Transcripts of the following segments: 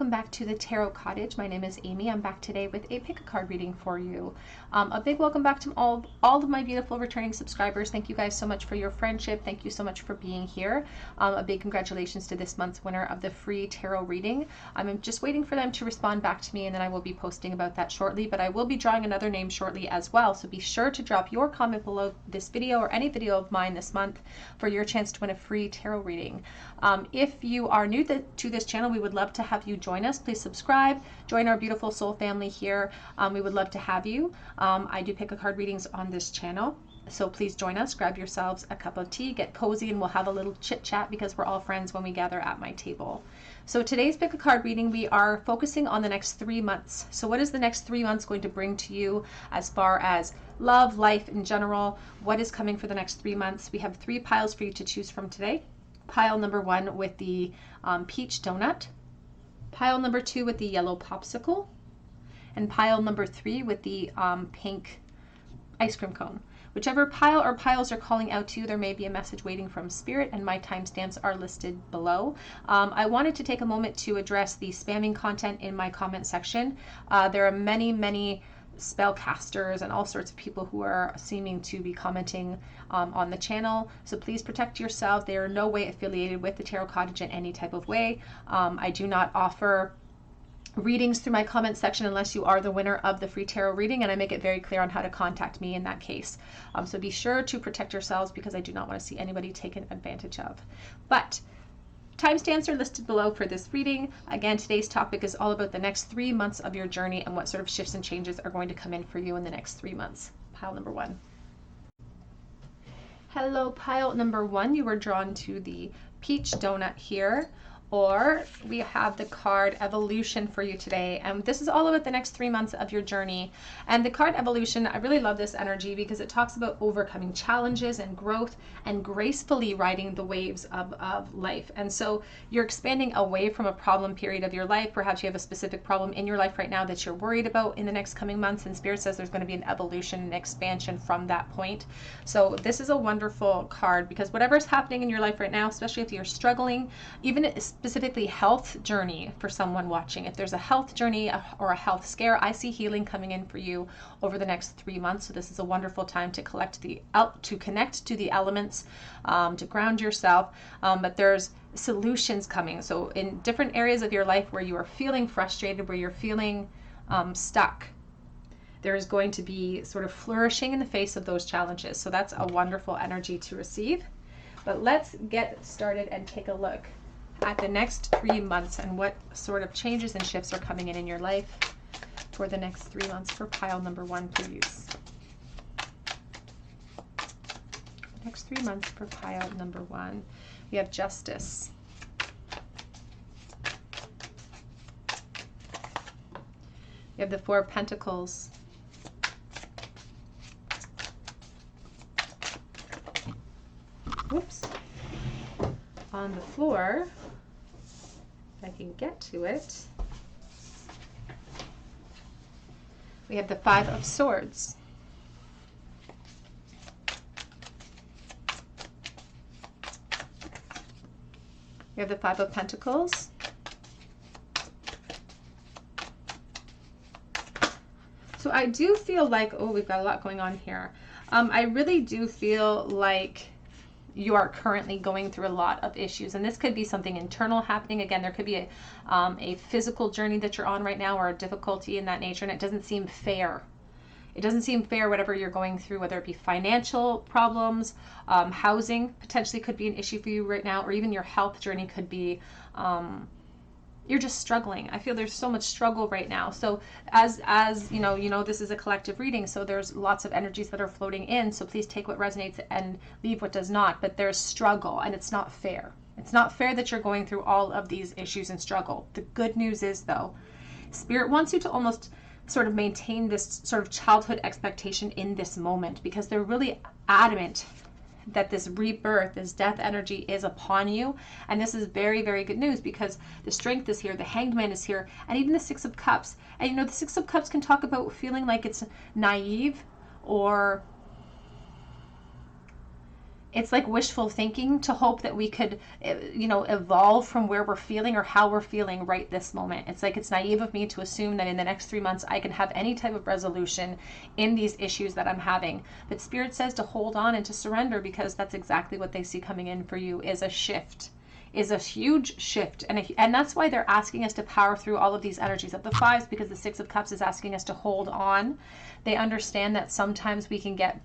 welcome back to the Tarot Cottage. My name is Amy. I'm back today with a pick a card reading for you. A big welcome back to all of my beautiful returning subscribers. Thank you guys so much for your friendship. Thank you so much for being here. A big congratulations to this month's winner of the free tarot reading. I'm just waiting for them to respond back to me, and then I will be posting about that shortly, but I will be drawing another name shortly as well. So be sure to drop your comment below this video or any video of mine this month for your chance to win a free tarot reading. If you are new to this channel, we would love to have you join us. Please subscribe, join our beautiful soul family here. We would love to have you. I do pick a card readings on this channel, so please join us. Grab yourselves a cup of tea, get cozy, and we'll have a little chit chat because we're all friends when we gather at my table. So today's pick a card reading, we are focusing on the next 3 months. So what is the next 3 months going to bring to you as far as love, life in general? What is coming for the next 3 months? We have 3 piles for you to choose from today. Pile number 1 with the peach donut, pile number 2 with the yellow popsicle, and pile number 3 with the pink ice cream cone. Whichever pile or piles are calling out to you, there may be a message waiting from Spirit, and my timestamps are listed below. I wanted to take a moment to address the spamming content in my comment section. There are many spellcasters and all sorts of people who are seeming to be commenting on the channel, so please protect yourself. They are no way affiliated with the Tarot Cottage in any type of way. I do not offer readings through my comment section unless you are the winner of the free tarot reading, and I make it very clear on how to contact me in that case. So be sure to protect yourselves because I do not want to see anybody taken advantage of. But timestamps are listed below for this reading. Again, today's topic is all about the next 3 months of your journey and what sort of shifts and changes are going to come in for you in the next 3 months. Pile number 1. Hello, pile number 1. You were drawn to the peach donut here, or we have the card Evolution for you today. And this is all about the next 3 months of your journey. And the card Evolution, I really love this energy because it talks about overcoming challenges and growth and gracefully riding the waves of life. And so you're expanding away from a problem period of your life. Perhaps you have a specific problem in your life right now that you're worried about in the next coming months, and Spirit says there's going to be an evolution and expansion from that point. So this is a wonderful card because whatever's happening in your life right now, especially if you're struggling, even specifically health journey for someone watching. If there's a health journey or a health scare, I see healing coming in for you over the next 3 months. So this is a wonderful time to connect to the elements, to ground yourself. But there's solutions coming. So in different areas of your life where you are feeling frustrated, where you're feeling stuck, there is going to be sort of flourishing in the face of those challenges. So that's a wonderful energy to receive. But let's get started and take a look at the next 3 months and what sort of changes and shifts are coming in your life for the next 3 months for pile number 1, please. Next 3 months for pile number 1. We have Justice. We have the 4 of Pentacles. Whoops. On the floor, if I can get to it, we have the 5 of Swords. We have the 5 of Pentacles. So I do feel like, oh, we've got a lot going on here. I really do feel like you are currently going through a lot of issues, and this could be something internal happening. Again, there could be a physical journey that you're on right now, or a difficulty in that nature, and it doesn't seem fair. It doesn't seem fair, whatever you're going through, whether it be financial problems, housing potentially could be an issue for you right now, or even your health journey could be you're just struggling. I feel there's so much struggle right now. So as you know, this is a collective reading, so there's lots of energies that are floating in. So please take what resonates and leave what does not. But there's struggle, and it's not fair. It's not fair that you're going through all of these issues and struggle. The good news is, though, Spirit wants you to almost sort of maintain this sort of childhood expectation in this moment, because they're really adamant that this rebirth, this death energy is upon you. And this is very good news because the Strength is here, the Hanged Man is here, and even the 6 of Cups. And you know, the 6 of Cups can talk about feeling like it's naive, or it's like wishful thinking to hope that we could, you know, evolve from where we're feeling or how we're feeling right this moment. It's like, it's naive of me to assume that in the next 3 months I can have any type of resolution in these issues that I'm having. But Spirit says to hold on and to surrender, because that's exactly what they see coming in for you, is a shift, is a huge shift. And that's why they're asking us to power through all of these energies of the fives, because the Six of Cups is asking us to hold on. They understand that sometimes we can get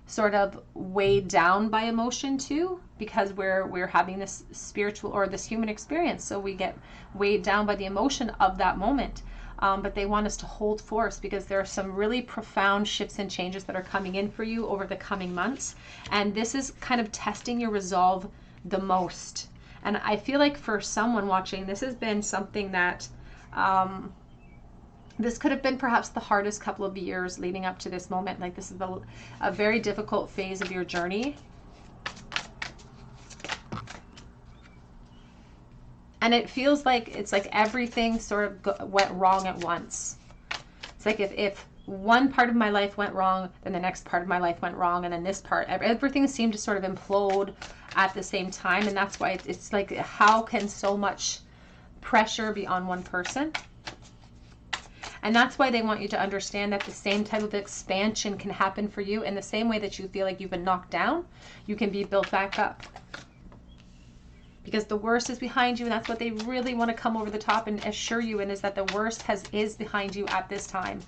sort of weighed down by emotion too, because we're having this spiritual or this human experience, so we get weighed down by the emotion of that moment. But they want us to hold force, because there are some really profound shifts and changes that are coming in for you over the coming months, and this is kind of testing your resolve the most. And I feel like for someone watching, this has been something that this could have been perhaps the hardest couple of years leading up to this moment. Like, this is a very difficult phase of your journey. And it feels like it's like everything sort of went wrong at once. It's like if one part of my life went wrong, then the next part of my life went wrong, and then this part, everything seemed to sort of implode at the same time. And that's why it's like, how can so much pressure be on one person? And that's why they want you to understand that the same type of expansion can happen for you. In the same way that you feel like you've been knocked down, you can be built back up. Because the worst is behind you, and that's what they really want to come over the top and assure you in, is that the worst is behind you at this time.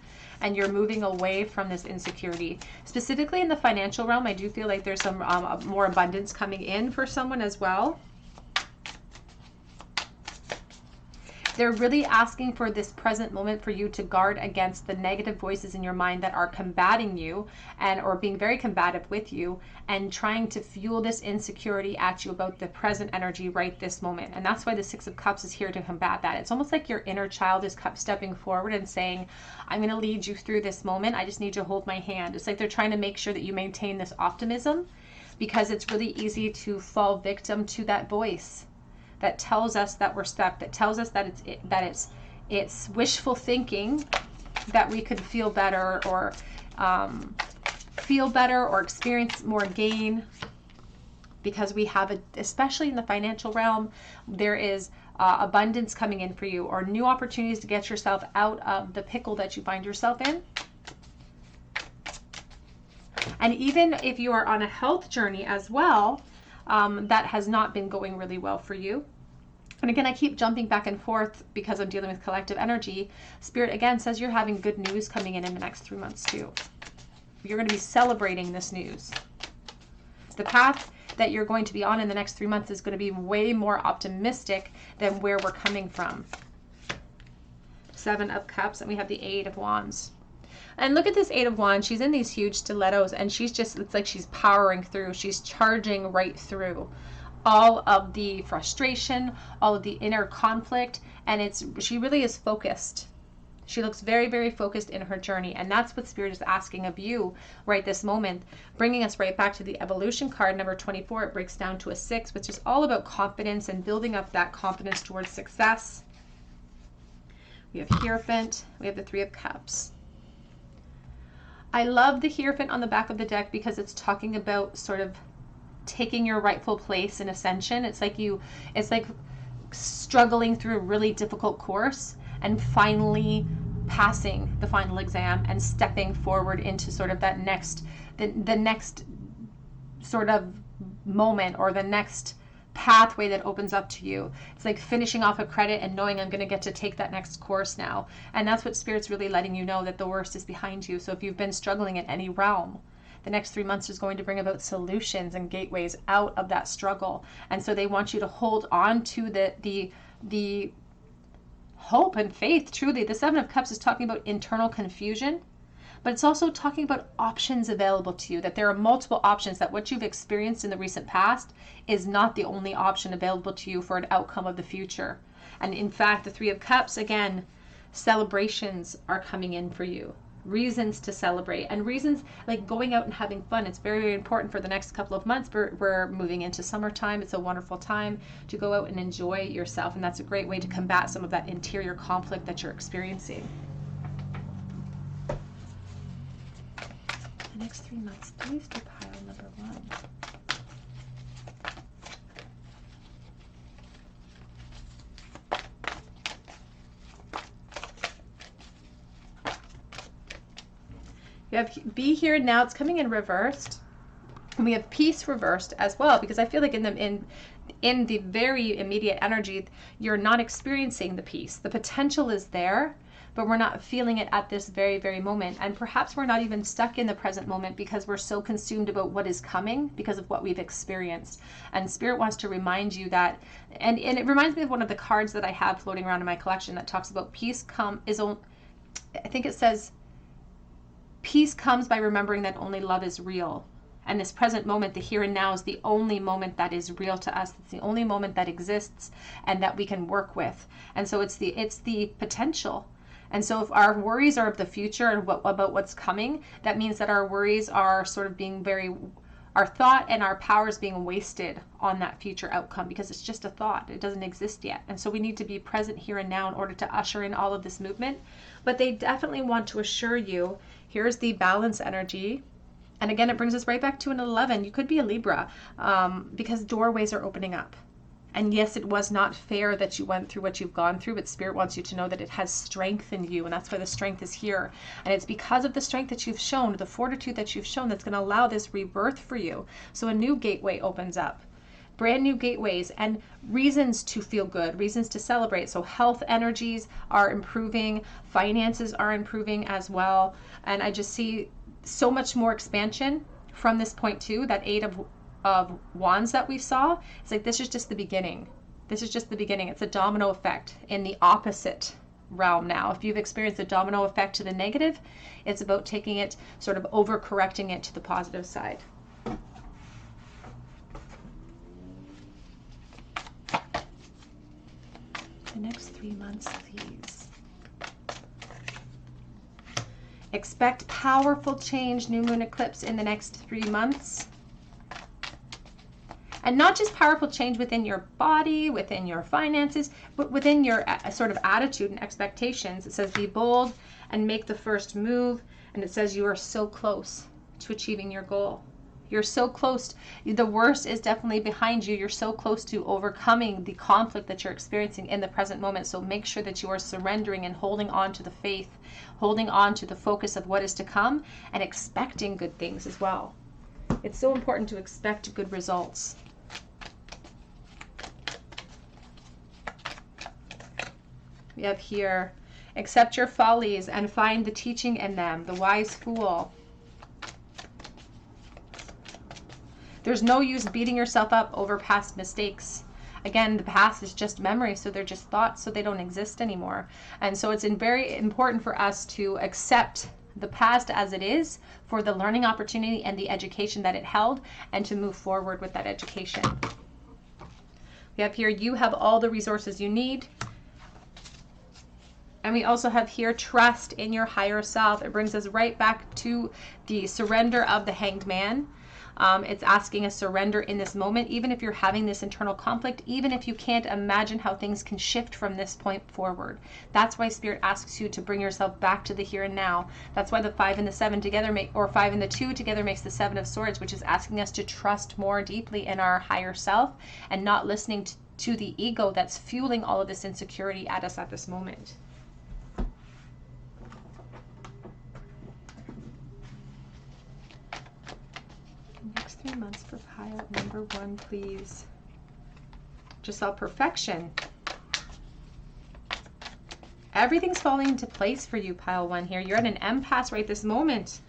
And you're moving away from this insecurity. Specifically in the financial realm, I do feel like there's some more abundance coming in for someone as well. They're really asking for this present moment for you to guard against the negative voices in your mind that are combating you or being very combative with you and trying to fuel this insecurity at you about the present energy right this moment. And that's why the Six of Cups is here to combat that. It's almost like your inner child is stepping forward and saying, I'm going to lead you through this moment. I just need you to hold my hand. It's like they're trying to make sure that you maintain this optimism, because it's really easy to fall victim to that voice that tells us that we're stuck, that tells us that it's wishful thinking that we could feel better or experience more gain, because we have especially in the financial realm, there is abundance coming in for you, or new opportunities to get yourself out of the pickle that you find yourself in. And even if you are on a health journey as well, that has not been going really well for you. And again, I keep jumping back and forth because I'm dealing with collective energy. Spirit again says you're having good news coming in the next 3 months too. You're going to be celebrating this news. The path that you're going to be on in the next 3 months is going to be way more optimistic than where we're coming from. Seven of Cups, and we have the Eight of Wands. And look at this Eight of Wands. She's in these huge stilettos, and it's like she's powering through. She's charging right through all of the frustration, all of the inner conflict, and she really is focused. She looks very, very focused in her journey, and that's what Spirit is asking of you right this moment, bringing us right back to the evolution card, number 24. It breaks down to a 6, which is all about confidence and building up that confidence towards success. We have Hierophant. We have the Three of Cups. I love the Hierophant on the back of the deck because it's talking about sort of taking your rightful place in ascension. It's like struggling through a really difficult course and finally passing the final exam and stepping forward into sort of that the next sort of moment, or the next pathway that opens up to you. It's like finishing off a credit and knowing I'm going to get to take that next course now. And that's what Spirit's really letting you know, that the worst is behind you. So if you've been struggling in any realm, the next 3 months is going to bring about solutions and gateways out of that struggle. And so they want you to hold on to the hope and faith. Truly, the Seven of Cups is talking about internal confusion, but it's also talking about options available to you, that there are multiple options, that what you've experienced in the recent past is not the only option available to you for an outcome of the future. And in fact, the Three of Cups, again, celebrations are coming in for you. Reasons to celebrate, and reasons like going out and having fun. It's very, very important for the next couple of months. We're moving into summertime. It's a wonderful time to go out and enjoy yourself, and that's a great way to combat some of that interior conflict that you're experiencing. The next 3 months, please do pile number 1. We have be here and now. It's coming in reversed. And we have peace reversed as well, because I feel like in the very immediate energy, you're not experiencing the peace. The potential is there, but we're not feeling it at this very, very moment. And perhaps we're not even stuck in the present moment because we're so consumed about what is coming because of what we've experienced. And Spirit wants to remind you that, and it reminds me of one of the cards that I have floating around in my collection that talks about I think it says, peace comes by remembering that only love is real. And this present moment, the here and now, is the only moment that is real to us. It's the only moment that exists and that we can work with. And so it's the potential. And so if our worries are of the future and about what's coming, that means that our worries are sort of being our thought and our power is being wasted on that future outcome, because it's just a thought. It doesn't exist yet. And so we need to be present here and now in order to usher in all of this movement. But they definitely want to assure you, here's the balance energy. And again, it brings us right back to an 11. You could be a Libra, because doorways are opening up. And yes, it was not fair that you went through what you've gone through, but Spirit wants you to know that it has strengthened you, and that's why the strength is here. And it's because of the strength that you've shown, the fortitude that you've shown, that's going to allow this rebirth for you. So a new gateway opens up. Brand new gateways and reasons to feel good, reasons to celebrate. So health energies are improving, finances are improving as well. And I just see so much more expansion from this point too. That 8 of Wands that we saw, it's like this is just the beginning. This is just the beginning. It's a domino effect in the opposite realm now. If you've experienced a domino effect to the negative, it's about taking it, sort of overcorrecting it to the positive side. The next 3 months, please. Expect powerful change, new moon eclipse in the next 3 months. And not just powerful change within your body, within your finances, but within your sort of attitude and expectations. It says be bold and make the first move. And it says you are so close to achieving your goal. You're so close. The worst is definitely behind you. You're so close to overcoming the conflict that you're experiencing in the present moment. So make sure that you are surrendering and holding on to the faith, holding on to the focus of what is to come, and expecting good things as well. It's so important to expect good results. We have here, accept your follies and find the teaching in them, the wise fool. There's no use beating yourself up over past mistakes. Again, the past is just memory, so they're just thoughts, so they don't exist anymore. And so it's very important for us to accept the past as it is for the learning opportunity and the education that it held, and to move forward with that education. We have here, you have all the resources you need. And we also have here, trust in your higher self. It brings us right back to the surrender of the Hanged Man. It's asking a surrender in this moment, even if you're having this internal conflict, even if you can't imagine how things can shift from this point forward. That's why Spirit asks you to bring yourself back to the here and now. That's why the 5 and the 7 together or 5 and the 2 together makes the 7 of Swords, which is asking us to trust more deeply in our higher self and not listening to the ego that's fueling all of this insecurity at us at this moment. Next 3 months for pile number 1, please. Just saw perfection. Everything's falling into place for you, pile 1 here. You're at an impasse right this moment.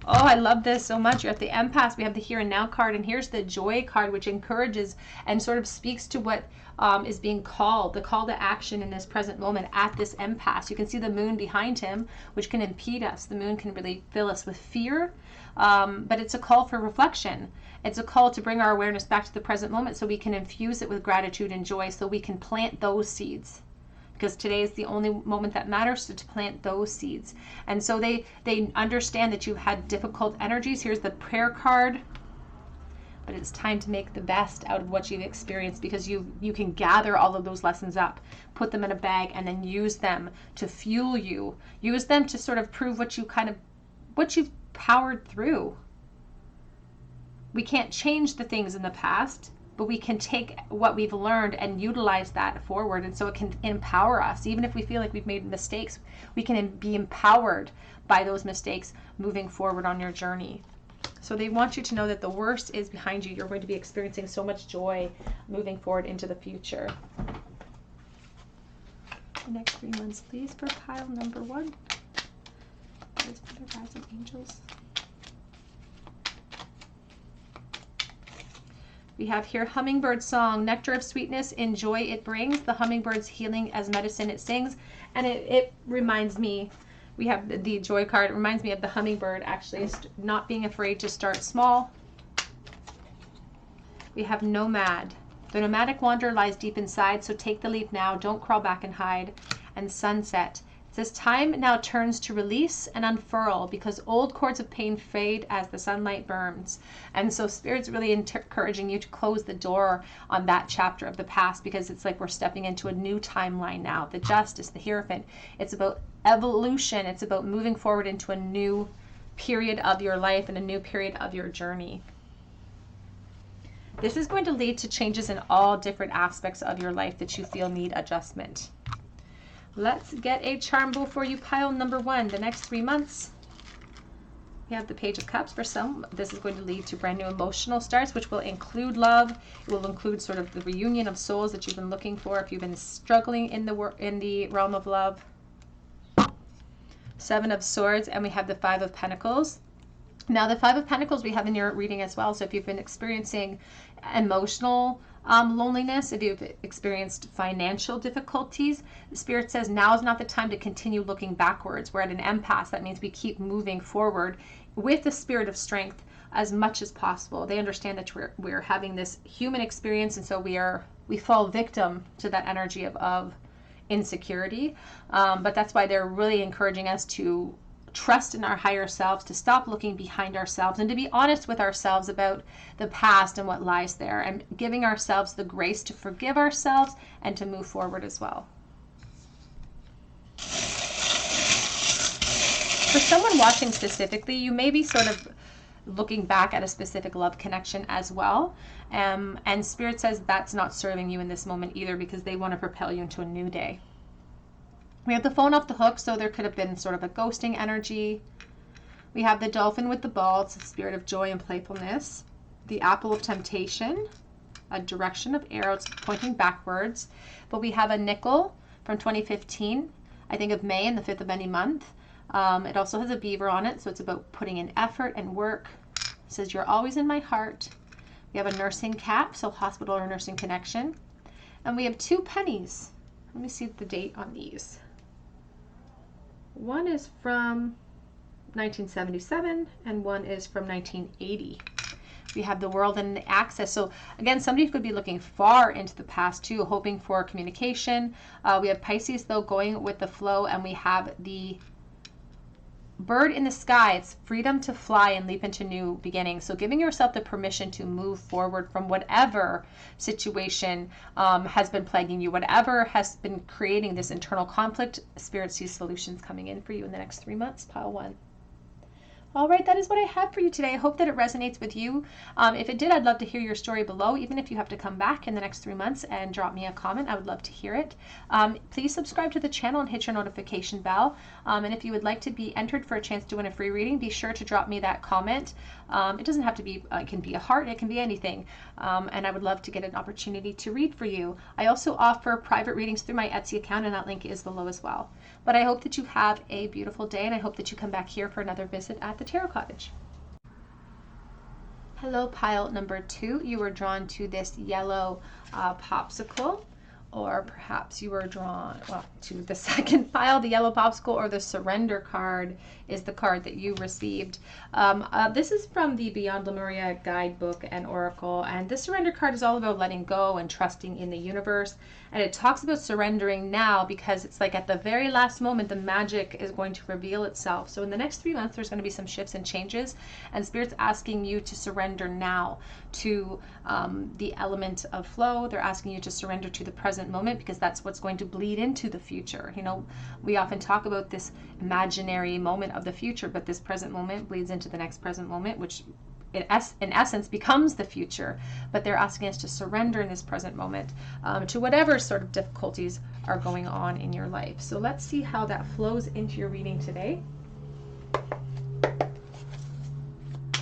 Oh, I love this so much. You're at the impasse. We have the here and now card, and here's the joy card, which encourages and sort of speaks to what is being called, the call to action in this present moment at this impasse. You can see the moon behind him, which can impede us. The moon can really fill us with fear, but it's a call for reflection. It's a call to bring our awareness back to the present moment so we can infuse it with gratitude and joy, so we can plant those seeds. Because today is the only moment that matters, so to plant those seeds. And so they understand that you've had difficult energies. Here's the prayer card. But it's time to make the best out of what you've experienced, because you can gather all of those lessons up, put them in a bag, and then use them to fuel you. Use them to sort of prove what you've powered through. We can't change the things in the past, but we can take what we've learned and utilize that forward. And so it can empower us. Even if we feel like we've made mistakes, we can be empowered by those mistakes moving forward on your journey. So they want you to know that the worst is behind you. You're going to be experiencing so much joy moving forward into the future. The next 3 months, please, for pile number 1. Please for the guides and angels. We have here hummingbird song, nectar of sweetness, in joy it brings, the hummingbird's healing as medicine it sings. And it reminds me, we have the joy card, it reminds me of the hummingbird, actually, not being afraid to start small. We have nomad. The nomadic wanderer lies deep inside, so take the leap now, don't crawl back and hide. And sunset. This time now turns to release and unfurl, because old cords of pain fade as the sunlight burns. And so Spirit's really encouraging you to close the door on that chapter of the past, because it's like we're stepping into a new timeline now. The justice, the Hierophant. It's about evolution. It's about moving forward into a new period of your life and a new period of your journey. This is going to lead to changes in all different aspects of your life that you feel need adjustment. Let's get a charm bowl for you, pile number 1, the next 3 months. We have the Page of Cups. For some, this is going to lead to brand new emotional starts, which will include love. It will include sort of the reunion of souls that you've been looking for if you've been struggling in the realm of love. 7 of Swords, and we have the 5 of Pentacles. Now, the 5 of Pentacles we have in your reading as well. So if you've been experiencing emotional loneliness, if you've experienced financial difficulties, the Spirit says now is not the time to continue looking backwards. We're at an impasse. That means we keep moving forward with the spirit of strength as much as possible. They understand that we're having this human experience, and so we fall victim to that energy of insecurity. But that's why they're really encouraging us to trust in our higher selves, to stop looking behind ourselves, and to be honest with ourselves about the past and what lies there, and giving ourselves the grace to forgive ourselves and to move forward as well. For someone watching specifically, you may be sort of looking back at a specific love connection as well. And Spirit says that's not serving you in this moment either, because they want to propel you into a new day. We have the phone off the hook, so there could have been sort of a ghosting energy. We have the dolphin with the ball. It's the spirit of joy and playfulness. The apple of temptation, a direction of arrows pointing backwards. But we have a nickel from 2015, I think of May and the 5th of any month. It also has a beaver on it, so it's about putting in effort and work. It says, you're always in my heart. We have a nursing cap, so hospital or nursing connection. And we have 2 pennies. Let me see the date on these. One is from 1977 and one is from 1980. We have the world and the access. So again, somebody could be looking far into the past too, hoping for communication. We have Pisces though, going with the flow, and we have the bird in the sky. It's freedom to fly and leap into new beginnings. So giving yourself the permission to move forward from whatever situation has been plaguing you, whatever has been creating this internal conflict. Spirit sees solutions coming in for you in the next 3 months, pile 1. All right, that is what I have for you today. I hope that it resonates with you. If it did, I'd love to hear your story below. Even if you have to come back in the next 3 months and drop me a comment, I would love to hear it. Please subscribe to the channel and hit your notification bell. And if you would like to be entered for a chance to win a free reading, be sure to drop me that comment. It doesn't have to be, it can be a heart, it can be anything. And I would love to get an opportunity to read for you. I also offer private readings through my Etsy account, and that link is below as well. But I hope that you have a beautiful day, and I hope that you come back here for another visit at the Tarot Cottage. Hello, pile number 2. You were drawn to this yellow popsicle, or perhaps you were drawn to the second pile, the yellow popsicle, or the surrender card is the card that you received. This is from the Beyond Lemuria guidebook and oracle, and this surrender card is all about letting go and trusting in the universe. And it talks about surrendering now, because it's like at the very last moment the magic is going to reveal itself. So in the next 3 months there's going to be some shifts and changes, and Spirit's asking you to surrender now to the element of flow. They're asking you to surrender to the present moment, because that's what's going to bleed into the future. You know, we often talk about this imaginary moment of the future, but this present moment bleeds into the next present moment, which in essence becomes the future, but they're asking us to surrender in this present moment to whatever sort of difficulties are going on in your life. So let's see how that flows into your reading today.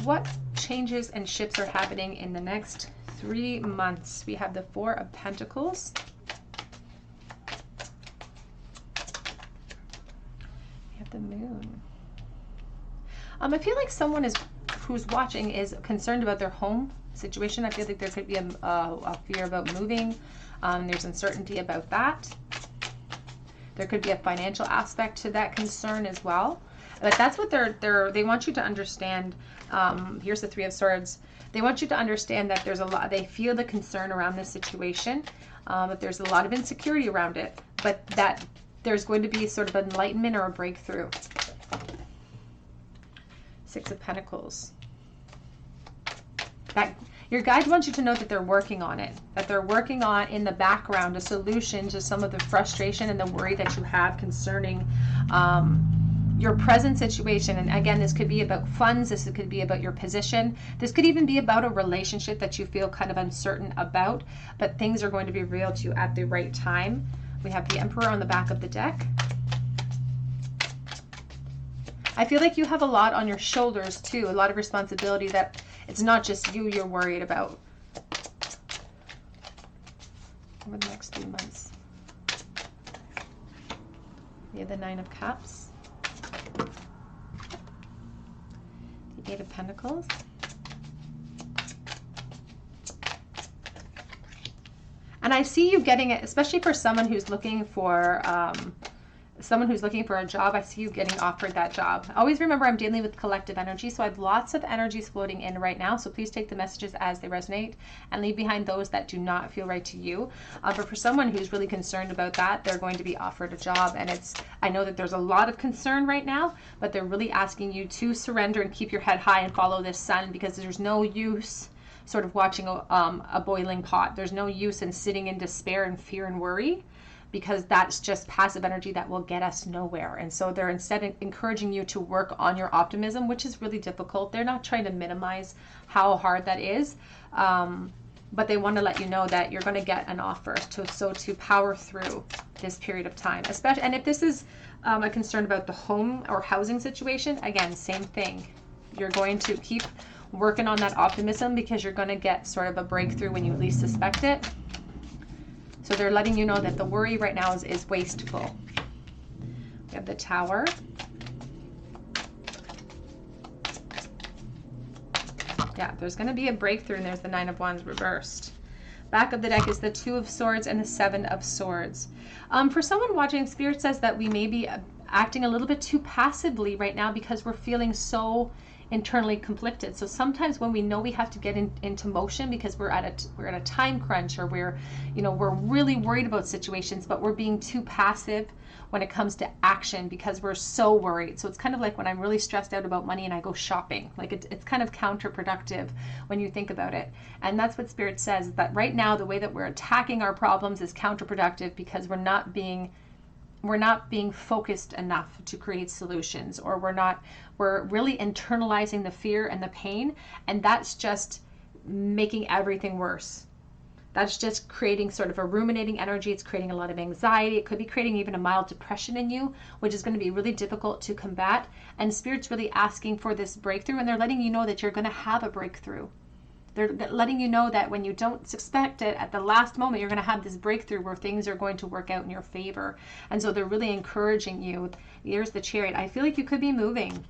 What changes and shifts are happening in the next 3 months? We have the Four of Pentacles. We have the Moon. I feel like someone who's watching is concerned about their home situation. I feel like there could be a fear about moving. There's uncertainty about that. There could be a financial aspect to that concern as well. But that's what they want you to understand. Here's the Three of Swords. They want you to understand that there's a lot, they feel the concern around this situation, that there's a lot of insecurity around it, but that there's going to be sort of enlightenment or a breakthrough. Six of Pentacles. That your guide wants you to know that they're working on it, that they're working on in the background a solution to some of the frustration and the worry that you have concerning your present situation. And again, this could be about funds, this could be about your position, this could even be about a relationship that you feel kind of uncertain about, but things are going to be revealed to you at the right time. We have the Emperor on the back of the deck. I feel like you have a lot on your shoulders too, a lot of responsibility that it's not just you you're worried about over the next 3 months. We have the Nine of Cups, the Eight of Pentacles, and I see you getting it, especially for someone who's looking for a job. I see you getting offered that job. Always remember, I'm dealing with collective energy, so I have lots of energies floating in right now, so please take the messages as they resonate and leave behind those that do not feel right to you. But for someone who's really concerned about that, they're going to be offered a job, and I know that there's a lot of concern right now, but they're really asking you to surrender and keep your head high and follow this sun, because there's no use sort of watching a boiling pot. There's no use in sitting in despair and fear and worry, because that's just passive energy that will get us nowhere. And so they're instead encouraging you to work on your optimism, which is really difficult. They're not trying to minimize how hard that is, but they want to let you know that you're going to get an offer to power through this period of time. And if this is a concern about the home or housing situation, again, same thing. You're going to keep working on that optimism, because you're going to get sort of a breakthrough when you least suspect it. So they're letting you know that the worry right now is wasteful. We have the Tower. Yeah, there's going to be a breakthrough, and there's the Nine of Wands reversed. Back of the deck is the Two of Swords and the Seven of Swords. For someone watching, Spirit says that we may be acting a little bit too passively right now because we're feeling so internally conflicted. So sometimes when we know we have to get into motion because we're at a time crunch, or we're really worried about situations, but we're being too passive when it comes to action because we're so worried. So it's kind of like when I'm really stressed out about money and I go shopping. Like it's kind of counterproductive when you think about it. And that's what Spirit says, that right now the way that we're attacking our problems is counterproductive, because we're not being focused enough to create solutions, or we're really internalizing the fear and the pain, and that's just making everything worse. That's just creating sort of a ruminating energy. It's creating a lot of anxiety. It could be creating even a mild depression in you, which is going to be really difficult to combat. And Spirit's really asking for this breakthrough, and they're letting you know that you're going to have a breakthrough. They're letting you know that when you don't expect it, at the last moment, you're going to have this breakthrough where things are going to work out in your favor. And so they're really encouraging you. Here's the Chariot. I feel like you could be moving.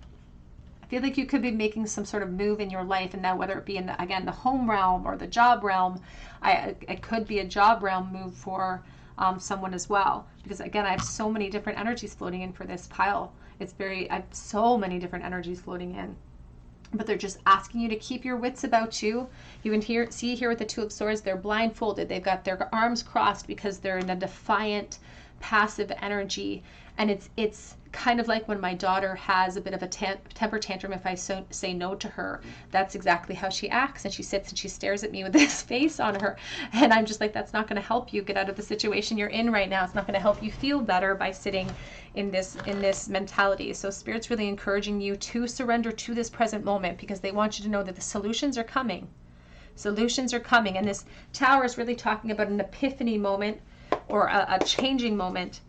I feel like you could be making some sort of move in your life, and now whether it be in the home realm or the job realm, it could be a job realm move for someone as well. Because again, I have so many different energies floating in for this pile. I have so many different energies floating in. But they're just asking you to keep your wits about you. You can see here with the Two of Swords, they're blindfolded. They've got their arms crossed because they're in a defiant, passive energy. And it's kind of like when my daughter has a bit of a temper tantrum, if I say no to her, that's exactly how she acts. And she sits and she stares at me with this face on her. And I'm just like, that's not going to help you get out of the situation you're in right now. It's not going to help you feel better by sitting in this mentality. So Spirit's really encouraging you to surrender to this present moment, because they want you to know that the solutions are coming. Solutions are coming. And this Tower is really talking about an epiphany moment, or a changing moment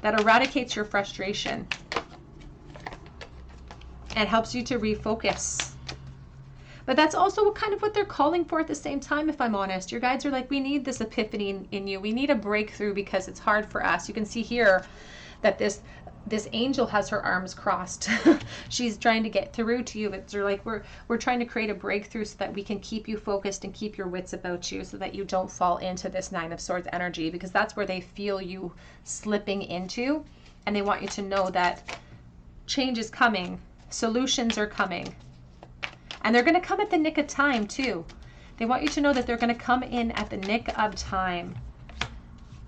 that eradicates your frustration and helps you to refocus. But that's also kind of what they're calling for at the same time, if I'm honest. Your guides are like, we need this epiphany in you. We need a breakthrough because it's hard for us. You can see here that this angel has her arms crossed. She's trying to get through to you. It's like we're trying to create a breakthrough so that we can keep you focused and keep your wits about you, so that you don't fall into this Nine of Swords energy, because that's where they feel you slipping into. And they want you to know that change is coming. Solutions are coming. And they're going to come at the nick of time too. They want you to know that they're going to come in at the nick of time.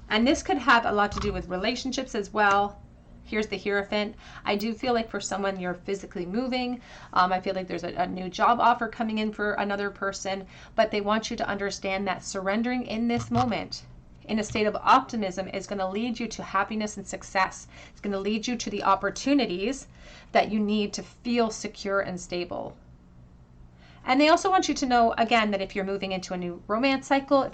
And this could have a lot to do with relationships as well. Here's the Hierophant. I do feel like for someone, you're physically moving. I feel like there's a new job offer coming in for another person. But they want you to understand that surrendering in this moment, in a state of optimism, is going to lead you to happiness and success. It's going to lead you to the opportunities that you need to feel secure and stable. And they also want you to know, again, that if you're moving into a new romance cycle,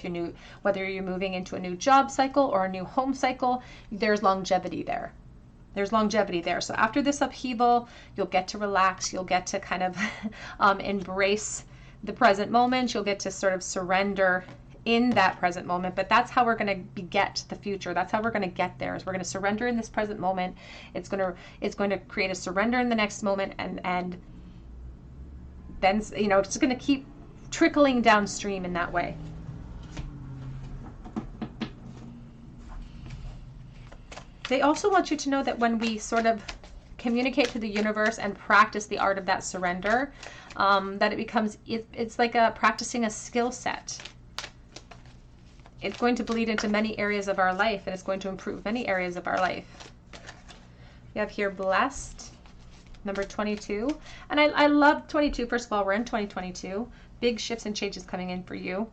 whether you're moving into a new job cycle or a new home cycle, there's longevity there. There's longevity there. So after this upheaval, you'll get to relax. You'll get to kind of embrace the present moment. You'll get to sort of surrender in that present moment. But that's how we're going to beget the future. That's how we're going to get there. Is we're going to surrender in this present moment. It's going to create a surrender in the next moment, and then, you know, it's going to keep trickling downstream in that way. They also want you to know that when we sort of communicate to the universe and practice the art of that surrender, that it becomes, it's like practicing a skill set. It's going to bleed into many areas of our life, and it's going to improve many areas of our life. We have here blessed, number 22. And I love 22. First of all, we're in 2022. Big shifts and changes coming in for you.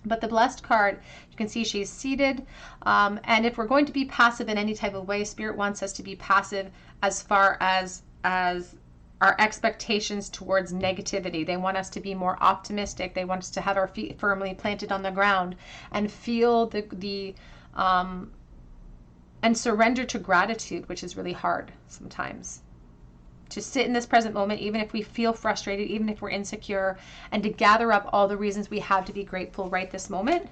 But the blessed card, you can see she's seated. And if we're going to be passive in any type of way, Spirit wants us to be passive as far as our expectations towards negativity. They want us to be more optimistic. They want us to have our feet firmly planted on the ground and feel and surrender to gratitude, which is really hard sometimes. To sit in this present moment, even if we feel frustrated, even if we're insecure, and to gather up all the reasons we have to be grateful right this moment.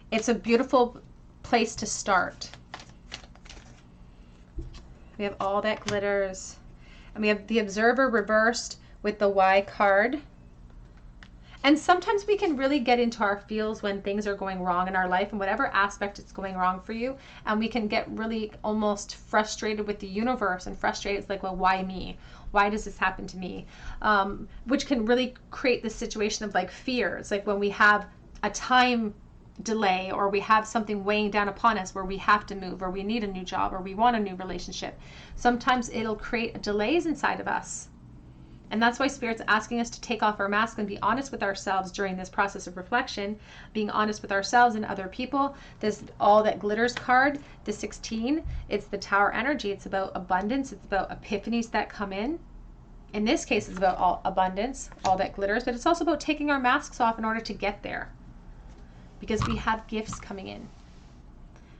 It's a beautiful place to start. We have all that glitters. And we have the Observer reversed with the Y card. And sometimes we can really get into our feels when things are going wrong in our life, and whatever aspect it's going wrong for you. And we can get really almost frustrated with the universe, and frustrated. It's like, well, why me? Why does this happen to me? Which can really create this situation of like fear. It's like when we have a time delay, or we have something weighing down upon us where we have to move, or we need a new job, or we want a new relationship. Sometimes it'll create delays inside of us. And that's why Spirit's asking us to take off our mask and be honest with ourselves during this process of reflection, being honest with ourselves and other people. This all that glitters card, the 16, it's the Tower energy. It's about abundance. It's about epiphanies that come in. In this case, it's about all abundance, all that glitters, but it's also about taking our masks off in order to get there, because we have gifts coming in.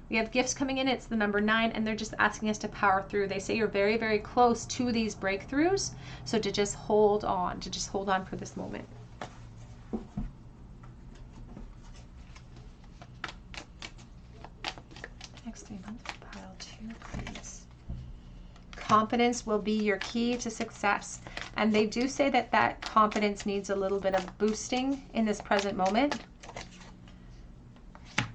We have gifts coming in. It's the number 9, and they're just asking us to power through. They say you're very, very close to these breakthroughs. So to just hold on, for this moment. Next thing, pile 2, please. Confidence will be your key to success. And they do say that that confidence needs a little bit of boosting in this present moment.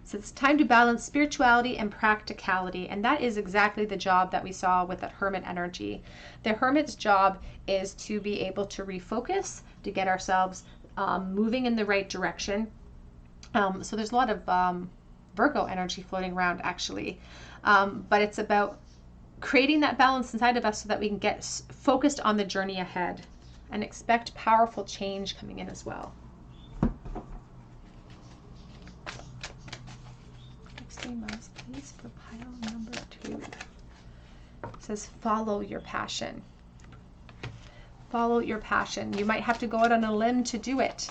So it's time to balance spirituality and practicality. And that is exactly the job that we saw with that Hermit energy. The Hermit's job is to be able to refocus, to get ourselves moving in the right direction. So there's a lot of Virgo energy floating around, actually. But it's about creating that balance inside of us so that we can get focused on the journey ahead, and expect powerful change coming in as well. Next 3 months, please, for pile number 2. It says, follow your passion. Follow your passion. You might have to go out on a limb to do it,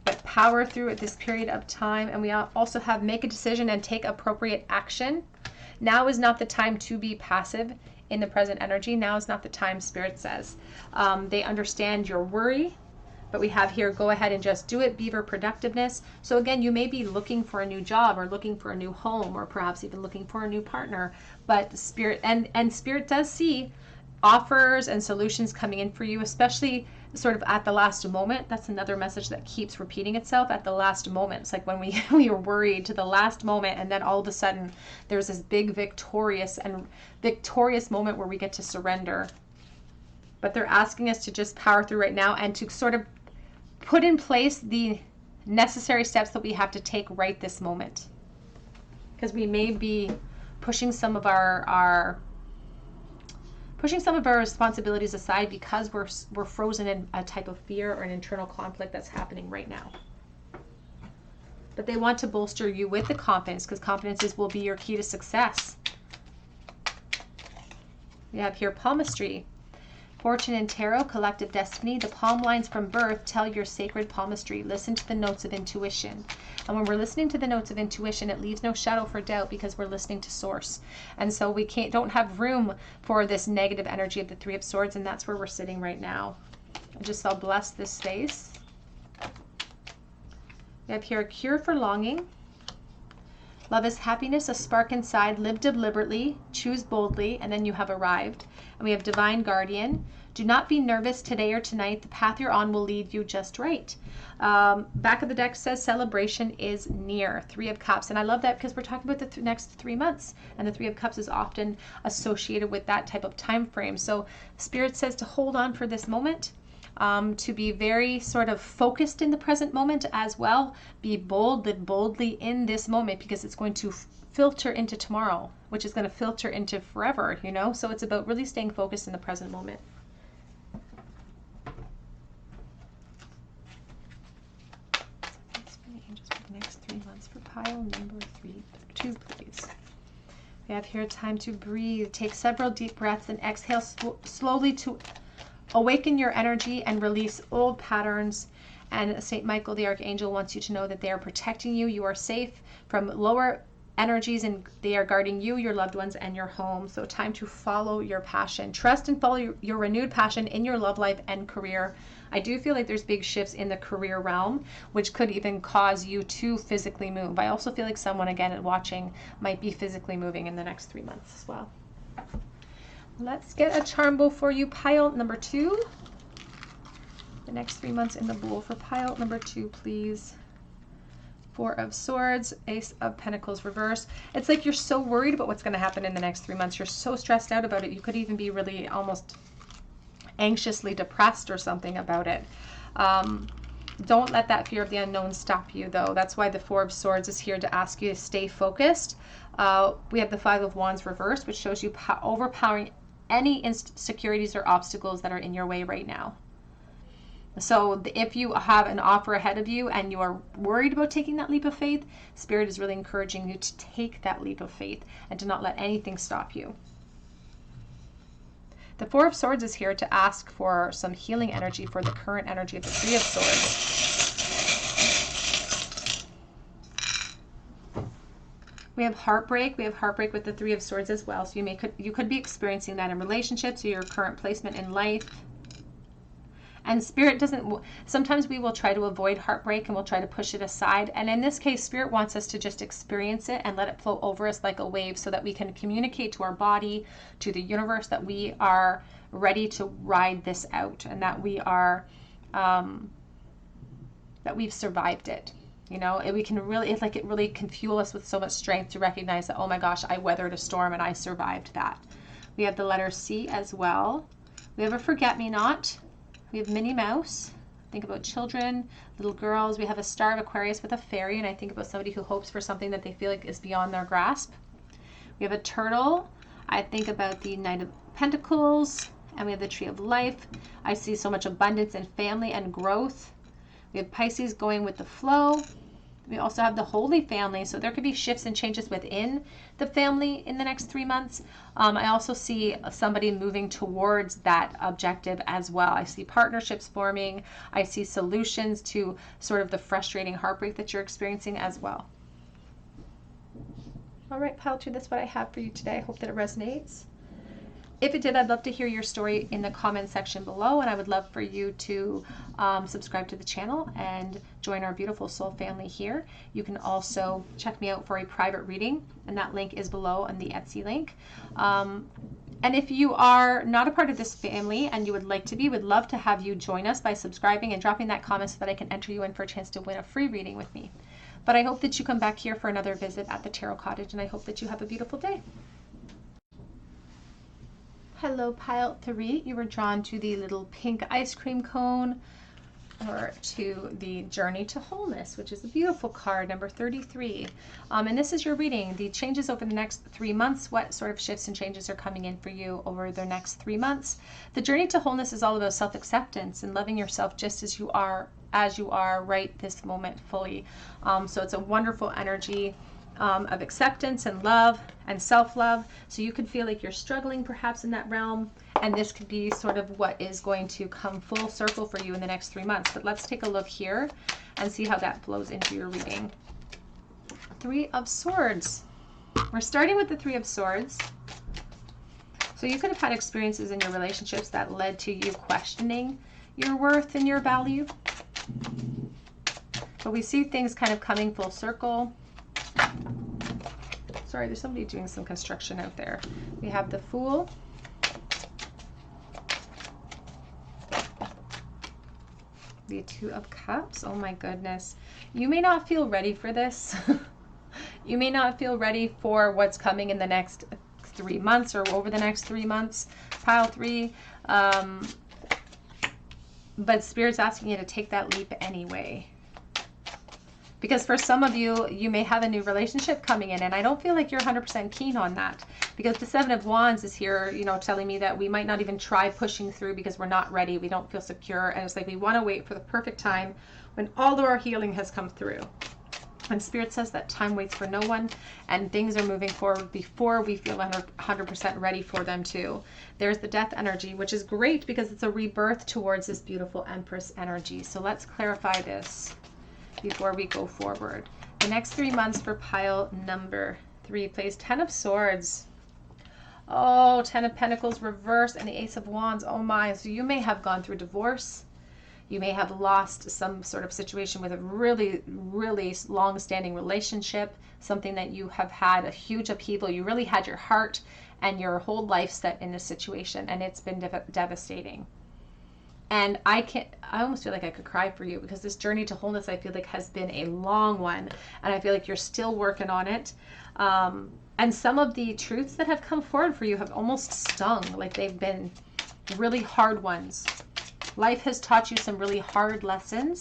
but power through at this period of time. And we also have make a decision and take appropriate action. Now is not the time to be passive in the present energy. Now is not the time, Spirit says. They understand your worry, but we have here, go ahead and just do it, beaver productiveness. So again, you may be looking for a new job or looking for a new home, or perhaps even looking for a new partner, but Spirit, and Spirit does see offers and solutions coming in for you, especially sort of at the last moment. That's another message that keeps repeating itself, at the last moment. It's like when we are worried to the last moment, and then all of a sudden there's this big victorious moment where we get to surrender. But they're asking us to just power through right now and to sort of put in place the necessary steps that we have to take right this moment, because we may be pushing some of our responsibilities aside because we're frozen in a type of fear or an internal conflict that's happening right now. But they want to bolster you with the confidence, because confidence will be your key to success. We have here palmistry. Fortune and tarot, collective destiny. The palm lines from birth tell your sacred palmistry. Listen to the notes of intuition. And when we're listening to the notes of intuition, it leaves no shadow for doubt, because we're listening to source. And so we don't have room for this negative energy of the Three of Swords, and that's where we're sitting right now. I'll bless this space. We have here a cure for longing. Love is happiness, a spark inside. Live deliberately, choose boldly, and then you have arrived. And we have divine guardian. Do not be nervous today or tonight. The path you're on will lead you just right. Back of the deck says celebration is near. 3 of Cups. And I love that because we're talking about the next 3 months. And the 3 of Cups is often associated with that type of time frame. So Spirit says to hold on for this moment. To be very sort of focused in the present moment as well. Be bold, live boldly in this moment, because it's going to filter into tomorrow, which is going to filter into forever, you know? So it's about really staying focused in the present moment. Just for the next 3 months for pile number 2, please. We have here time to breathe. Take several deep breaths and exhale slowly to awaken your energy and release old patterns. And St. Michael, the Archangel, wants you to know that they are protecting you. You are safe from lower energies, and they are guarding you, your loved ones, and your home. So time to follow your passion. Trust and follow your renewed passion in your love life and career. I do feel like there's big shifts in the career realm, which could even cause you to physically move. I also feel like someone, again, watching might be physically moving in the next 3 months as well. Let's get a charm bowl for you, pile number 2. The next 3 months in the bowl for pile number 2, please. 4 of Swords, Ace of Pentacles reverse. It's like you're so worried about what's going to happen in the next 3 months. You're so stressed out about it. You could even be really almost anxiously depressed or something about it. Don't let that fear of the unknown stop you, though. That's why the 4 of Swords is here to ask you to stay focused. We have the 5 of Wands reversed, which shows you overpowering any insecurities or obstacles that are in your way right now. So if you have an offer ahead of you and you are worried about taking that leap of faith, Spirit is really encouraging you to take that leap of faith and to not let anything stop you. The 4 of Swords is here to ask for some healing energy for the current energy of the 3 of Swords. We have heartbreak. We have heartbreak with the 3 of Swords as well. So you could be experiencing that in relationships or your current placement in life. And Spirit doesn't, sometimes we will try to avoid heartbreak and we'll try to push it aside. And in this case, Spirit wants us to just experience it and let it flow over us like a wave so that we can communicate to our body, to the universe, that we are ready to ride this out and that we are, that we've survived it. You know, we can really, it really can fuel us with so much strength to recognize that, oh my gosh, I weathered a storm and I survived that. We have the letter C as well. We have a forget-me-not. We have Minnie Mouse. Think about children, little girls. We have a Star of Aquarius with a fairy, and I think about somebody who hopes for something that they feel like is beyond their grasp. We have a turtle, I think about the Knight of Pentacles, and we have the Tree of Life. I see so much abundance and family and growth. We have Pisces going with the flow. We also have the Holy Family, so there could be shifts and changes within the family in the next 3 months. I also see somebody moving towards that objective as well. I see partnerships forming. I see solutions to sort of the frustrating heartbreak that you're experiencing as well. All right, pile 2, that's what I have for you today. I hope that it resonates. If it did, I'd love to hear your story in the comment section below, and I would love for you to subscribe to the channel and join our beautiful soul family here. You can also check me out for a private reading, and that link is below on the Etsy link. And if you are not a part of this family and you would like to be, would love to have you join us by subscribing and dropping that comment so that I can enter you in for a chance to win a free reading with me. But I hope that you come back here for another visit at the Tarot Cottage, and I hope that you have a beautiful day. Hello, pile 3. You were drawn to the little pink ice cream cone, or to the Journey to Wholeness, which is a beautiful card, number 33. And this is your reading. The changes over the next 3 months. What sort of shifts and changes are coming in for you over the next 3 months? The Journey to Wholeness is all about self-acceptance and loving yourself just as you are right this moment fully. So it's a wonderful energy of acceptance and love and self-love. So you could feel like you're struggling perhaps in that realm, and this could be sort of what is going to come full circle for you in the next 3 months. But let's take a look here and see how that flows into your reading. 3 of Swords. We're starting with the 3 of Swords. So you could have had experiences in your relationships that led to you questioning your worth and your value. But we see things kind of coming full circle. Sorry, there's somebody doing some construction out there. We have the Fool. The 2 of Cups. Oh my goodness. You may not feel ready for this. You may not feel ready for what's coming in the next 3 months or over the next 3 months. Pile 3. But Spirit's asking you to take that leap anyway. Because for some of you, you may have a new relationship coming in, and I don't feel like you're 100% keen on that, because the 7 of Wands is here, you know, telling me that we might not even try pushing through because we're not ready, we don't feel secure, and it's like we want to wait for the perfect time when all of our healing has come through. And Spirit says that time waits for no one, and things are moving forward before we feel 100% ready for them too. There's the Death energy, which is great because it's a rebirth towards this beautiful Empress energy. So let's clarify this before we go forward. The next 3 months for pile number 3 plays 10 of Swords. Oh, 10 of Pentacles reverse and the Ace of Wands. Oh my, so you may have gone through divorce. You may have lost some sort of situation with a really, really long-standing relationship, something that you have had a huge upheaval. You really had your heart and your whole life set in this situation, and it's been devastating. And I almost feel like I could cry for you, because this journey to wholeness, I feel like, has been a long one, and I feel like you're still working on it. And some of the truths that have come forward for you have almost stung, like they've been really hard ones. Life has taught you some really hard lessons.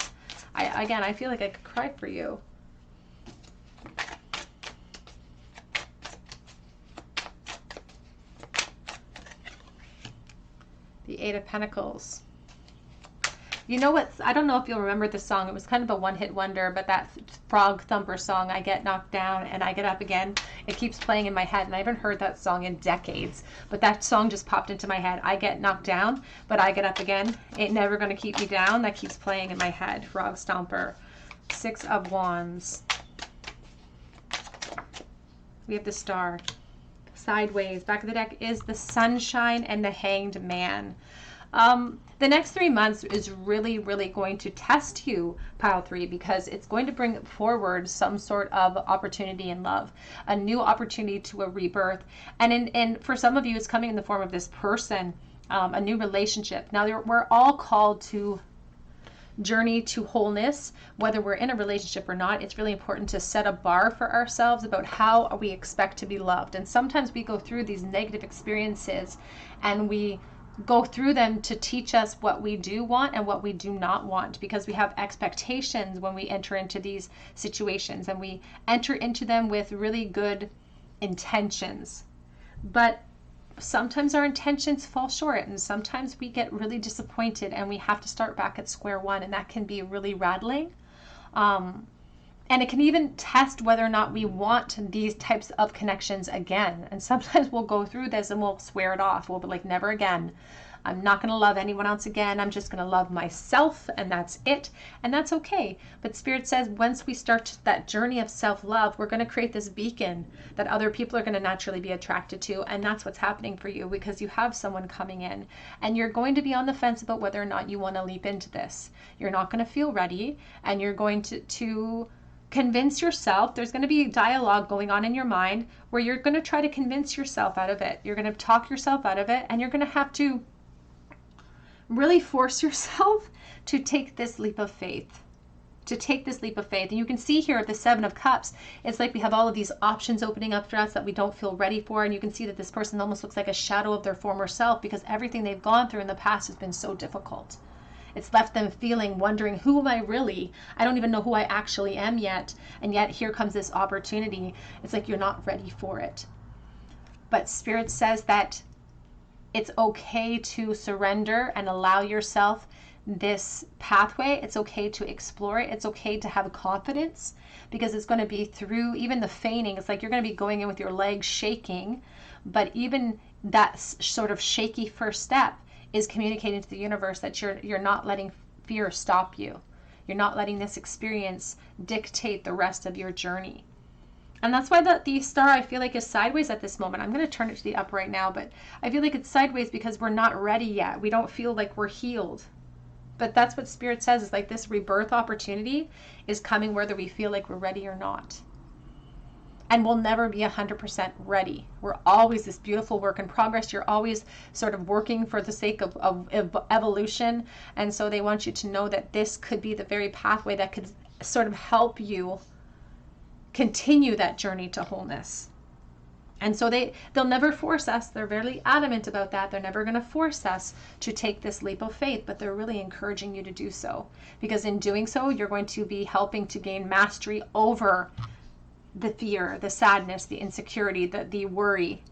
Again, I feel like I could cry for you. The 8 of Pentacles. You know what? I don't know if you'll remember the song. It was kind of a one-hit wonder, but that Frog Thumper song, I Get Knocked Down and I Get Up Again, it keeps playing in my head, and I haven't heard that song in decades, but that song just popped into my head. I get knocked down, but I get up again. Ain't never gonna keep me down. That keeps playing in my head. Frog Stomper. 6 of Wands. We have the Star. Sideways. Back of the deck is the Sunshine and the Hanged Man. The next 3 months is really, really going to test you, pile 3, because it's going to bring forward some sort of opportunity in love, a new opportunity to a rebirth. And for some of you, it's coming in the form of this person, a new relationship. Now, we're all called to journey to wholeness, whether we're in a relationship or not. It's really important to set a bar for ourselves about how we expect to be loved. And sometimes we go through these negative experiences, and we go through them to teach us what we do want and what we do not want, because we have expectations when we enter into these situations, and we enter into them with really good intentions. But sometimes our intentions fall short, and sometimes we get really disappointed and we have to start back at square one, and that can be really rattling. And it can even test whether or not we want these types of connections again. And sometimes we'll go through this and we'll swear it off. We'll be like, never again. I'm not going to love anyone else again. I'm just going to love myself, and that's it. And that's okay. But Spirit says once we start that journey of self-love, we're going to create this beacon that other people are going to naturally be attracted to. And that's what's happening for you, because you have someone coming in and you're going to be on the fence about whether or not you want to leap into this. You're not going to feel ready, and you're going to convince yourself. There's going to be dialogue going on in your mind where you're going to try to convince yourself out of it. You're going to talk yourself out of it, and you're going to have to really force yourself to take this leap of faith. And you can see here at the Seven of Cups, it's like we have all of these options opening up for us that we don't feel ready for. And you can see that this person almost looks like a shadow of their former self, because everything they've gone through in the past has been so difficult. It's left them feeling, wondering, who am I really? I don't even know who I actually am yet. And yet here comes this opportunity. It's like you're not ready for it. But Spirit says that it's okay to surrender and allow yourself this pathway. It's okay to explore it. It's okay to have confidence, because it's going to be through even the feigning. It's like you're going to be going in with your legs shaking, but even that sort of shaky first step is communicating to the universe that you're not letting fear stop you. You're not letting this experience dictate the rest of your journey. And that's why the star, I feel like, is sideways at this moment. I'm going to turn it to the up right now, but I feel like it's sideways because we're not ready yet. We don't feel like we're healed. But that's what Spirit says, is like this rebirth opportunity is coming whether we feel like we're ready or not. And we'll never be 100% ready. We're always this beautiful work in progress. You're always sort of working for the sake of evolution. And so they want you to know that this could be the very pathway that could sort of help you continue that journey to wholeness. And so they'll never force us. They're very adamant about that. They're never going to force us to take this leap of faith, but they're really encouraging you to do so. Because in doing so, you're going to be helping to gain mastery over the fear, the sadness, the insecurity, the worry.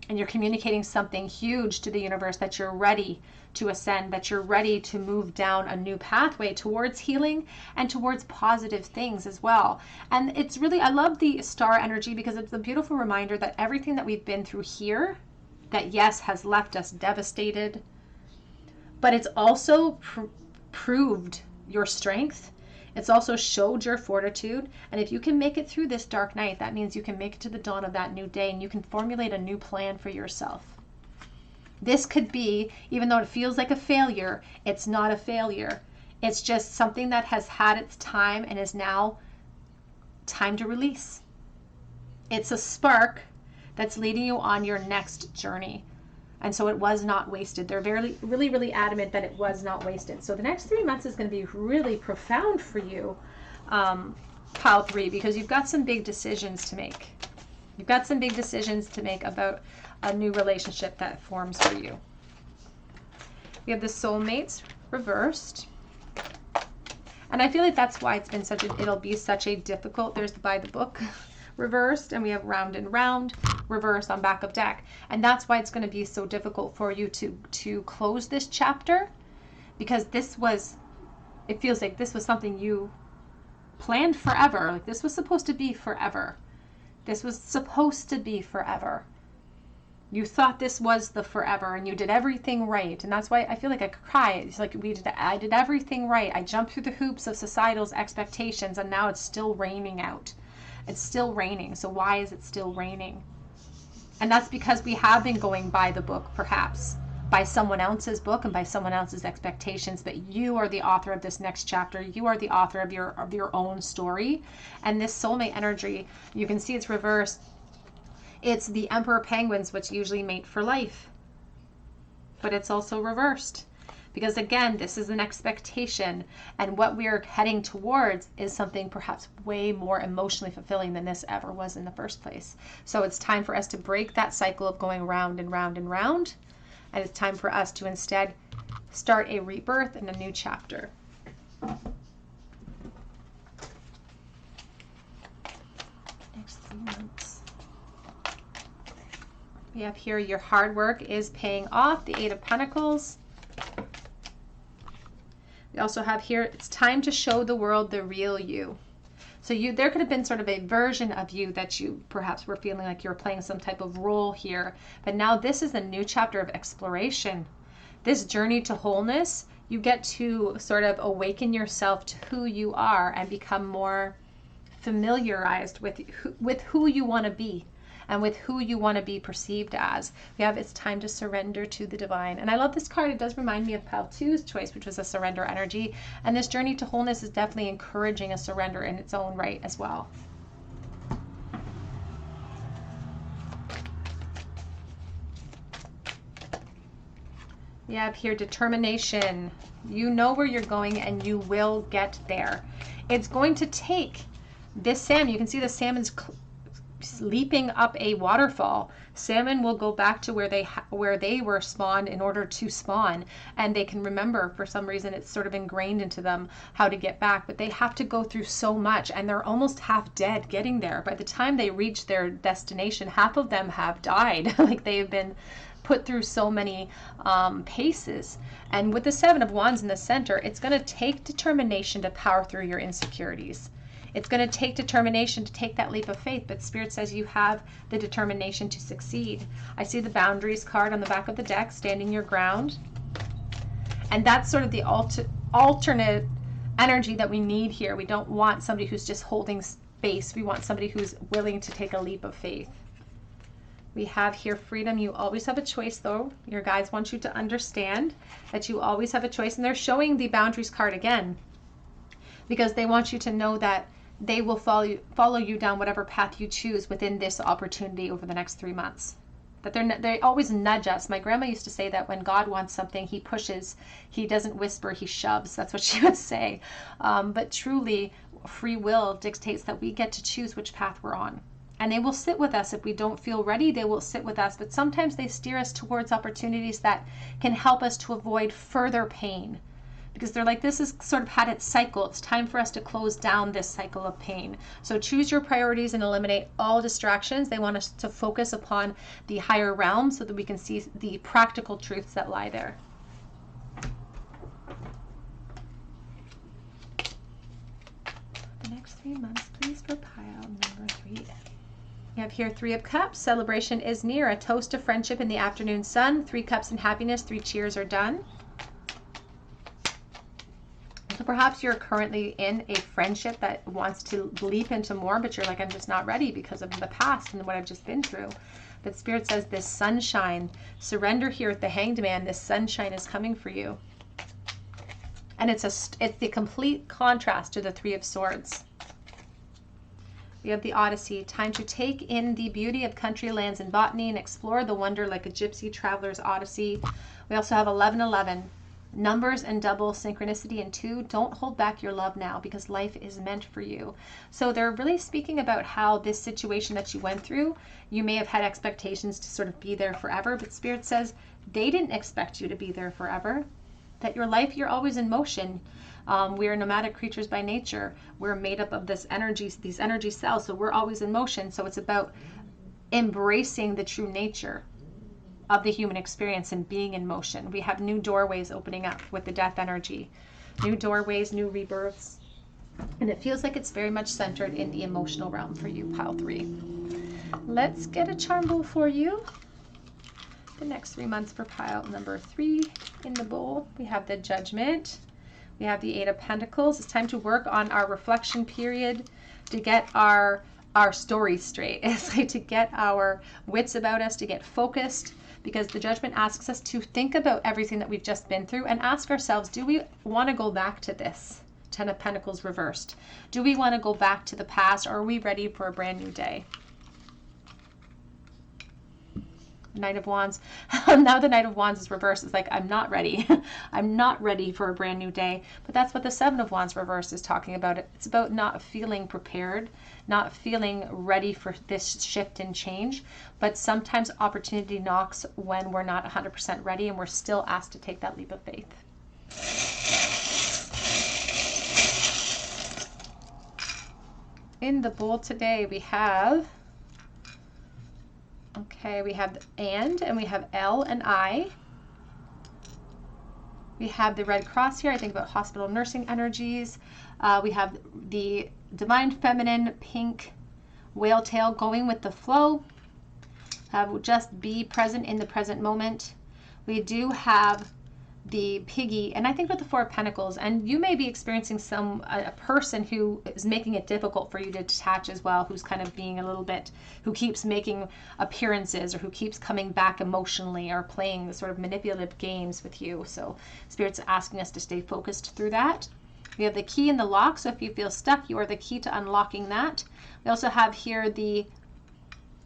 And you're communicating something huge to the universe, that you're ready to ascend, that you're ready to move down a new pathway towards healing and towards positive things as well. And it's really, I love the star energy, because it's a beautiful reminder that everything that we've been through here, that yes, has left us devastated, but it's also proved your strength. It's also showed your fortitude. And if you can make it through this dark night, that means you can make it to the dawn of that new day, and you can formulate a new plan for yourself. This could be, even though it feels like a failure, it's not a failure. It's just something that has had its time and is now time to release. It's a spark that's leading you on your next journey. And so it was not wasted. They're really adamant that it was not wasted. So the next 3 months is going to be really profound for you, pile 3, because you've got some big decisions to make. You've got some big decisions to make about a new relationship that forms for you. We have the soulmates reversed. And I feel like that's why it'll be such a difficult, there's the by the book reversed, and we have round and round reversed on back of deck. And that's why it's going to be so difficult for you to close this chapter, because it feels like this was something you planned forever. Like this was supposed to be forever. This was supposed to be forever. You thought this was the forever, and you did everything right. And that's why I feel like I could cry. It's like I did everything right. I jumped through the hoops of societal's expectations, and now it's still raining out. It's still raining. So why is it still raining? And that's because we have been going by the book, perhaps by someone else's book and by someone else's expectations. But you are the author of this next chapter. You are the author of your own story. And this soulmate energy, you can see it's reversed. It's the Emperor Penguins, which usually mate for life. But it's also reversed. Because again, this is an expectation, and what we are heading towards is something perhaps way more emotionally fulfilling than this ever was in the first place. So it's time for us to break that cycle of going round and round and round, and it's time for us to instead start a rebirth and a new chapter. Next 3 months. We have here your hard work is paying off, the Eight of Pentacles. We also have here, it's time to show the world the real you. So there could have been sort of a version of you that you perhaps were feeling like you were playing some type of role here. But now this is a new chapter of exploration. This journey to wholeness, you get to sort of awaken yourself to who you are and become more familiarized with who you want to be and with who you want to be perceived as. We have it's time to surrender to the divine. And I love this card. It does remind me of Pile 2's choice, which was a surrender energy. And this journey to wholeness is definitely encouraging a surrender in its own right as well. We have here determination. You know where you're going and you will get there. It's going to take this salmon. You can see the salmon's leaping up a waterfall. Salmon will go back to where they were spawned in order to spawn, and they can remember, for some reason it's sort of ingrained into them how to get back, but they have to go through so much and they're almost half dead getting there. By the time they reach their destination, half of them have died. Like they have been put through so many paces. And with the Seven of Wands in the center, it's going to take determination to power through your insecurities. It's going to take determination to take that leap of faith, but Spirit says you have the determination to succeed. I see the boundaries card on the back of the deck, standing your ground. And that's sort of the alternate energy that we need here. We don't want somebody who's just holding space. We want somebody who's willing to take a leap of faith. We have here freedom. You always have a choice, though. Your guides want you to understand that you always have a choice. And they're showing the boundaries card again because they want you to know that they will follow you down whatever path you choose within this opportunity over the next 3 months. That they always nudge us. My grandma used to say that when God wants something, he pushes. He doesn't whisper, he shoves. That's what she would say. But truly, free will dictates that we get to choose which path we're on. And they will sit with us if we don't feel ready. They will sit with us. But sometimes they steer us towards opportunities that can help us to avoid further pain. Because they're like, this has sort of had its cycle. It's time for us to close down this cycle of pain. So choose your priorities and eliminate all distractions. They want us to focus upon the higher realm so that we can see the practical truths that lie there. The next 3 months, please, for pile number 3. We have here 3 of Cups. Celebration is near. A toast to friendship in the afternoon sun. 3 cups and happiness. 3 cheers are done. So perhaps you're currently in a friendship that wants to leap into more, but you're like, I'm just not ready because of the past and what I've just been through. But Spirit says this sunshine, surrender here at the Hanged Man. This sunshine is coming for you. And it's the complete contrast to the 3 of Swords. We have the Odyssey, time to take in the beauty of country lands and botany and explore the wonder like a gypsy traveler's odyssey. We also have 1111. Numbers and double, synchronicity and 2. Don't hold back your love now because life is meant for you. So they're really speaking about how this situation that you went through, you may have had expectations to sort of be there forever, but Spirit says they didn't expect you to be there forever. That your life, you're always in motion. We are nomadic creatures by nature. We're made up of these energy cells, so we're always in motion. So it's about embracing the true nature of the human experience and being in motion. We have new doorways opening up with the death energy. New doorways, new rebirths. And it feels like it's very much centered in the emotional realm for you, pile 3. Let's get a charm bowl for you. The next 3 months for pile number 3 in the bowl. We have the Judgment. We have the 8 of Pentacles. It's time to work on our reflection period to get our story straight. It's like to get our wits about us, to get focused, because the Judgment asks us to think about everything that we've just been through and ask ourselves, do we want to go back to this? 10 of Pentacles reversed. Do we want to go back to the past, or are we ready for a brand new day? Knight of Wands. Now the Knight of Wands is reversed. It's like, I'm not ready. I'm not ready for a brand new day. But that's what the 7 of Wands reversed is talking about. It's about not feeling prepared, not feeling ready for this shift and change. But sometimes opportunity knocks when we're not 100% ready and we're still asked to take that leap of faith. In the bowl today, we have Okay, we have and we have L and I. We have the Red Cross here. I think about hospital nursing energies. We have the Divine Feminine pink whale tail, going with the flow. Just be present in the present moment. We do have the piggy, and I think with the Four of Pentacles, and you may be experiencing a person who is making it difficult for you to detach as well, who's kind of being a little bit, who keeps making appearances, or who keeps coming back emotionally, or playing the sort of manipulative games with you. So Spirit's asking us to stay focused through that. We have the key and the lock, so if you feel stuck, you are the key to unlocking that. We also have here the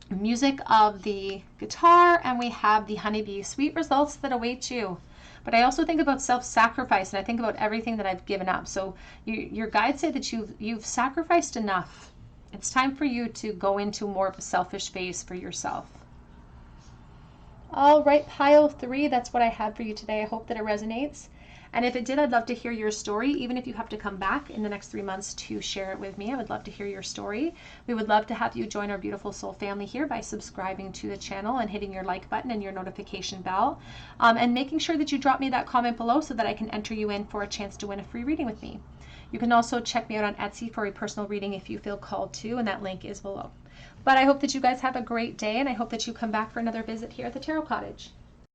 music of the guitar, and we have the honeybee, sweet results that await you. But I also think about self-sacrifice, and I think about everything that I've given up. So your guides say that you've sacrificed enough. It's time for you to go into more of a selfish phase for yourself. All right, pile 3, that's what I had for you today. I hope that it resonates. And if it did, I'd love to hear your story, even if you have to come back in the next 3 months to share it with me. I would love to hear your story. We would love to have you join our beautiful soul family here by subscribing to the channel and hitting your like button and your notification bell. And making sure that you drop me that comment below so that I can enter you in for a chance to win a free reading with me. You can also check me out on Etsy for a personal reading if you feel called to, and that link is below. But I hope that you guys have a great day, and I hope that you come back for another visit here at the Tarot Cottage.